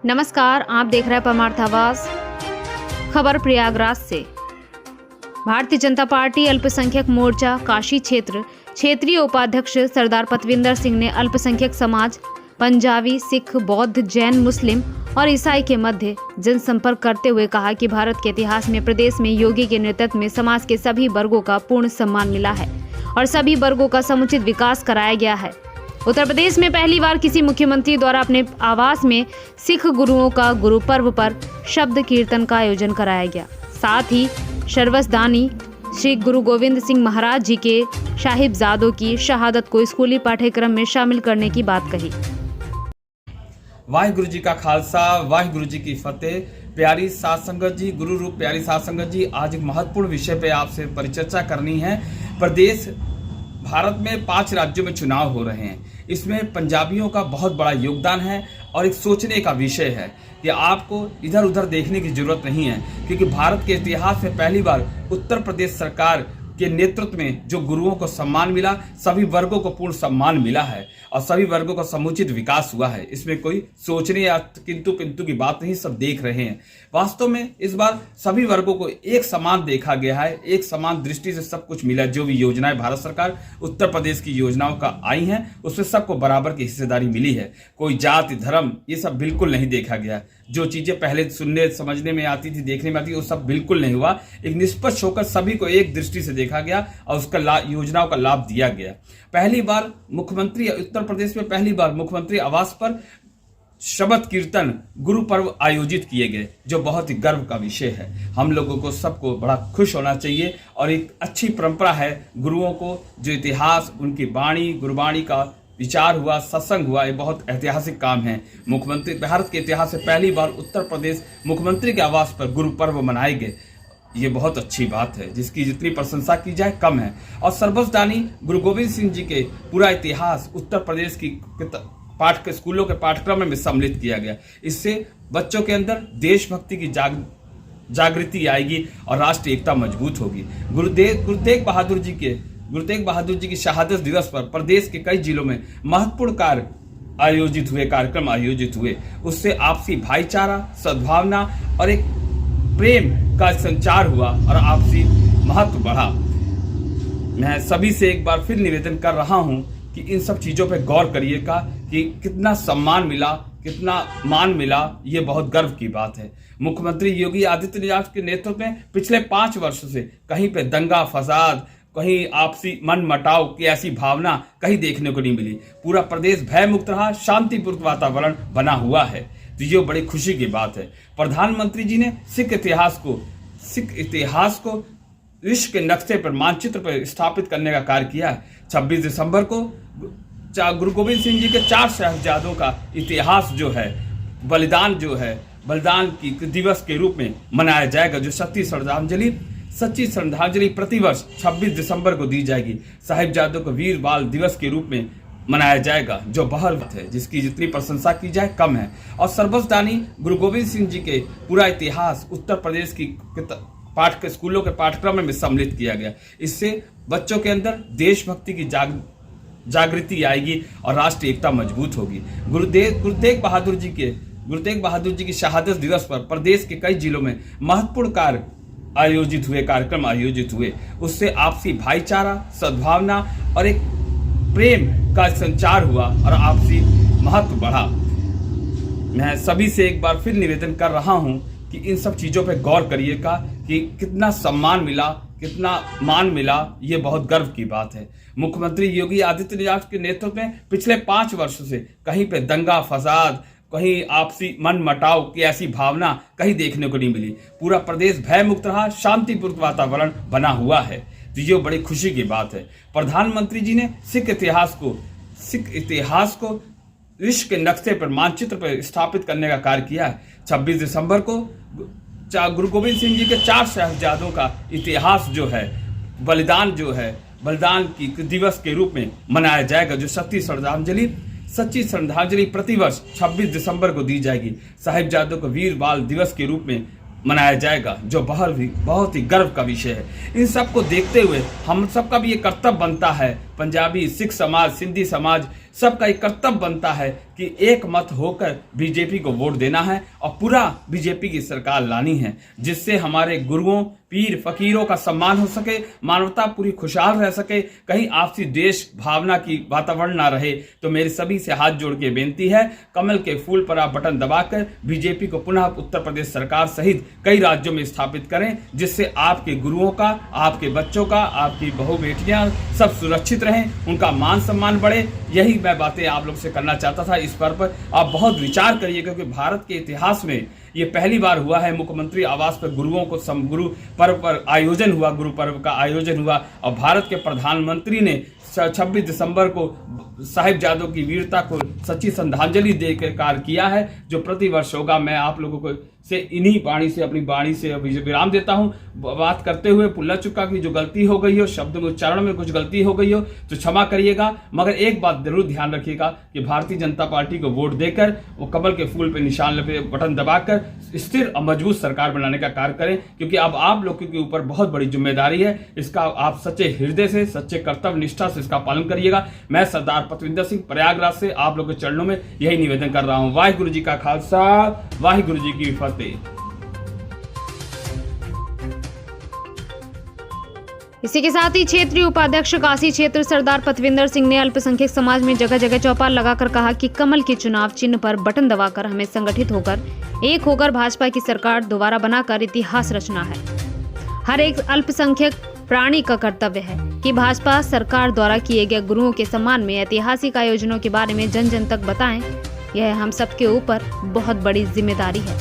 नमस्कार, आप देख रहे हैं परमार्थ आवाज। खबर प्रयागराज से। भारतीय जनता पार्टी अल्पसंख्यक मोर्चा काशी क्षेत्र क्षेत्रीय उपाध्यक्ष सरदार पतविंदर सिंह ने अल्पसंख्यक समाज पंजाबी, सिख, बौद्ध, जैन, मुस्लिम और ईसाई के मध्य जनसंपर्क करते हुए कहा कि भारत के इतिहास में प्रदेश में योगी के नेतृत्व में समाज के सभी वर्गों का पूर्ण सम्मान मिला है और सभी वर्गों का समुचित विकास कराया गया है। उत्तर प्रदेश में पहली बार किसी मुख्यमंत्री द्वारा अपने आवास में सिख गुरुओं का गुरु पर्व पर शब्द कीर्तन का आयोजन कराया गया। साथ ही सर्वसदानी श्री गुरु गोविंद सिंह महाराज जी के साहिबजादों की शहादत को स्कूली पाठ्यक्रम में शामिल करने की बात कही। वाहिगुरु जी का खालसा, वाहिगुरु जी की फतेह। प्यारी साध संगत जी, गुरु रूप प्यारी साध संगत जी, आज एक महत्वपूर्ण विषय पे आपसे परिचर्चा करनी है। प्रदेश भारत में 5 राज्यों में चुनाव हो रहे हैं। इसमें पंजाबियों का बहुत बड़ा योगदान है और एक सोचने का विषय है कि आपको इधर उधर देखने की जरूरत नहीं है, क्योंकि भारत के इतिहास में पहली बार उत्तर प्रदेश सरकार के नेतृत्व में जो गुरुओं को सम्मान मिला, सभी वर्गों को पूर्ण सम्मान मिला है और सभी वर्गों का समुचित विकास हुआ है। इसमें कोई सोचने या किंतु पिंतु की बात नहीं, सब देख रहे हैं। वास्तव में इस बार सभी वर्गों को एक समान देखा गया है, एक समान दृष्टि से सब कुछ मिला। जो भी योजनाएं भारत सरकार उत्तर प्रदेश की योजनाओं का आई हैं, उसमें सबको बराबर की हिस्सेदारी मिली है। कोई जाति, धर्म, ये सब बिल्कुल नहीं देखा गया। जो चीजें पहले सुनने समझने में आती थी, देखने में आती थी, वो सब बिल्कुल नहीं हुआ। एक निष्पक्ष होकर सभी को एक दृष्टि से देखा गया और उसका योजनाओं का लाभ दिया गया। पहली बार मुख्यमंत्री उत्तर प्रदेश में पहली बार मुख्यमंत्री आवास पर शबद कीर्तन गुरु पर्व आयोजित किए गए, जो बहुत ही गर्व का विषय है। हम लोगों को सबको बड़ा खुश होना चाहिए और एक अच्छी परंपरा है गुरुओं को, जो इतिहास उनकी वाणी, गुरुवाणी का विचार हुआ, सत्संग हुआ, ये बहुत ऐतिहासिक काम है। मुख्यमंत्री भारत के इतिहास से पहली बार उत्तर प्रदेश मुख्यमंत्री के आवास पर गुरु पर्व मनाए गए, ये बहुत अच्छी बात है, जिसकी जितनी प्रशंसा की जाए कम है। और सर्वसदानी गुरु गोविंद सिंह जी के पूरा इतिहास उत्तर प्रदेश की स्कूलों के पाठ्यक्रम में सम्मिलित किया गया। इससे बच्चों के अंदर देशभक्ति की जागृति आएगी और राष्ट्रीय एकता मजबूत होगी। गुरु तेग बहादुर जी की शहादत दिवस पर प्रदेश के कई जिलों में महत्वपूर्ण कार्यक्रम आयोजित हुए। उससे आपसी भाईचारा, सद्भावना और एक प्रेम का संचार हुआ और आपसी महत्व बढ़ा। मैं सभी से एक बार फिर निवेदन कर रहा हूं कि इन सब चीजों पर गौर करिएगा कि कितना सम्मान मिला, कितना मान मिला। ये बहुत गर्व की बात है। मुख्यमंत्री योगी आदित्यनाथ के नेतृत्व में पिछले 5 वर्षों से कहीं पे दंगा फसाद, कहीं आपसी मन मटाव की ऐसी भावना कहीं देखने को नहीं मिली। पूरा प्रदेश भय मुक्त रहा, शांतिपूर्ण वातावरण बना हुआ है, तो ये बड़ी खुशी की बात है। प्रधानमंत्री जी ने सिख इतिहास को विश्व के नक्शे पर, मानचित्र पर स्थापित करने का कार्य किया है। 26 दिसंबर को गुरु गोविंद सिंह जी के 4 साहिबजादों का इतिहास जो है, बलिदान की दिवस के रूप में मनाया जाएगा, जो सच्ची श्रद्धांजलि प्रतिवर्ष 26 दिसंबर को दी जाएगी। साहिबजादों को वीर बाल दिवस के रूप में मनाया जाएगा, जो बहुत है, जिसकी जितनी प्रशंसा की जाए कम है। और सर्वसदानी गुरु गोविंद सिंह जी के पूरा इतिहास उत्तर प्रदेश की स्कूलों के पाठ्यक्रम में सम्मिलित किया गया। इससे बच्चों के अंदर देशभक्ति की जागृति आएगी और राष्ट्रीय एकता मजबूत होगी। गुरु तेग बहादुर जी की शहादत दिवस पर प्रदेश के कई जिलों में महत्वपूर्ण कार्यक्रम आयोजित हुए। उससे आपसी भाईचारा, सद्भावना और एक प्रेम का संचार हुआ और आपसी महत्व बढ़ा। मैं सभी से एक बार फिर निवेदन कर रहा हूं कि इन सब चीजों पर गौर करिएगा कि कितना सम्मान मिला, कितना मान मिला। ये बहुत गर्व की बात है। मुख्यमंत्री योगी आदित्यनाथ के नेतृत्व में पिछले 5 वर्षों से कहीं पे दंगा फसाद, कहीं आपसी मन मटाव की ऐसी भावना कहीं देखने को नहीं मिली। पूरा प्रदेश भय मुक्त रहा, शांतिपूर्ण वातावरण बना हुआ है, तो ये बड़ी खुशी की बात है। प्रधानमंत्री जी ने सिख इतिहास को विश्व के नक्शे पर, मानचित्र पर स्थापित करने का कार्य किया है। 26 दिसंबर को गुरु गोविंद सिंह जी के 4 साहिबजादों का इतिहास जो है, बलिदान की दिवस के रूप में मनाया जाएगा, जो सच्ची श्रद्धांजलि प्रतिवर्ष 26 दिसंबर को दी जाएगी। साहिबजादों को वीर बाल दिवस के रूप में मनाया जाएगा, जो बहुत ही गर्व का विषय है। इन सब को देखते हुए हम सबका भी ये कर्तव्य बनता है पंजाबी, सिख समाज, सिंधी समाज, सबका एक कर्तव्य बनता है कि एक मत होकर बीजेपी को वोट देना है और पूरा बीजेपी की सरकार लानी है, जिससे हमारे गुरुओं, पीर, फकीरों का सम्मान हो सके, मानवता पूरी खुशहाल रह सके, कहीं आपसी देश भावना की वातावरण ना रहे। तो मेरी सभी से हाथ जोड़ के बेनती है, कमल के फूल पर आप बटन दबाकर बीजेपी को पुनः उत्तर प्रदेश सरकार सहित कई राज्यों में स्थापित करें, जिससे आपके गुरुओं का, आपके बच्चों का, आपकी बहू बेटियां सब सुरक्षित रहें, उनका मान सम्मान बढ़े। यही मैं बातें आप लोग से करना चाहता था। इस पर आप बहुत विचार करिए, क्योंकि भारत के इतिहास में ये पहली बार हुआ है मुख्यमंत्री आवास पर गुरुओं को गुरु पर्व पर आयोजन हुआ, गुरु पर्व का आयोजन हुआ और भारत के प्रधानमंत्री ने 26 दिसंबर को साहिबजादों की वीरता को सच्ची श्रद्धांजलि देकर कार्य किया है, जो प्रतिवर्ष होगा। मैं आप लोगों को से इन्हीं वाणी से, अपनी वाणी से विराम देता हूं। बात करते हुए भुल्ला चुका कि जो गलती हो गई हो, शब्द में उच्चारण में कुछ गलती हो गई हो तो क्षमा करिएगा, मगर एक बात जरूर ध्यान रखिएगा कि भारतीय जनता पार्टी को वोट देकर वो कमल के फूल पे निशान पे बटन दबाकर स्थिर और मजबूत सरकार बनाने का कार्य करें, क्योंकि अब आप लोगों के ऊपर बहुत बड़ी जिम्मेदारी है। इसका आप सच्चे हृदय से, सच्चे कर्तव्य निष्ठा से इसका पालन करिएगा। मैं सरदार पतविंदर सिंह प्रयागराज से आप लोगों के चरणों में यही निवेदन कर रहा हूं। वाहिगुरु जी का खालसा, वाहिगुरु जी की फतेह। इसी के साथ ही क्षेत्रीय उपाध्यक्ष काशी क्षेत्र सरदार पतविंदर सिंह ने अल्पसंख्यक समाज में जगह जगह चौपाल लगाकर कहा कि कमल के चुनाव चिन्ह पर बटन दबाकर हमें संगठित होकर एक होकर भाजपा की सरकार दोबारा बनाकर इतिहास रचना है। हर एक अल्पसंख्यक प्राणी का कर्तव्य है कि भाजपा सरकार द्वारा किए गए गुरुओं के सम्मान में ऐतिहासिक आयोजनों के बारे में जन जन तक बताएं। यह हम सबके ऊपर बहुत बड़ी जिम्मेदारी है।